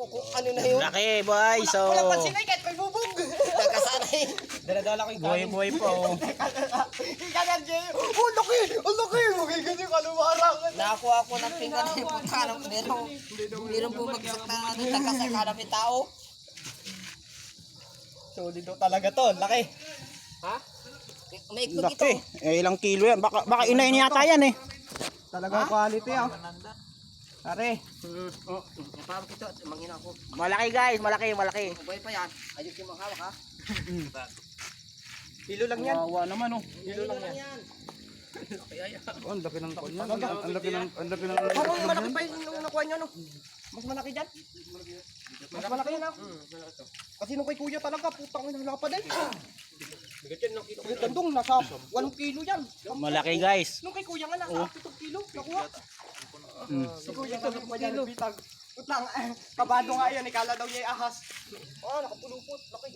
kung ano na yun. Laki boy, so Walang pansin ay kahit may bubog. Nagkasanay. Dala-dala ko yung kanin. buhay po. Ikanan, Jay. Oh, laki! Ang laki! Magiging yung kalumarang. Nakakuha ko ng pinggan ng puta ng meron bumagsak na nagkasaka ng tao. Solid daw talaga to. Laki. May ikot ito. Laki. Eh, ilang kilo yan? Baka inain yata yan eh. Talagang quality ah. Pare. Parang ito, mangina ko. Malaki guys, malaki. Buhay pa yan. Ayos yung mga hawak ha. Kilo lang yan. Wawa naman oh. Kilo lang yan. Oh, ang laki ng kanya. Ang laki ng Parang malaki pa yung nakuha nyo no. Mas malaki dyan. Mas malaki yan ah. Kasi nung kay kuya talaga, putang ina pa din. Yung tandong, nasa 8 kilo yan. Malaki guys. Nung kay kuya nga, nasa 7 kilo. Nakuha. Si kuya sa pa dyan, bitag. Putang, kabado nga yan, ikala daw niya ahas. Nakapulupot. Laki.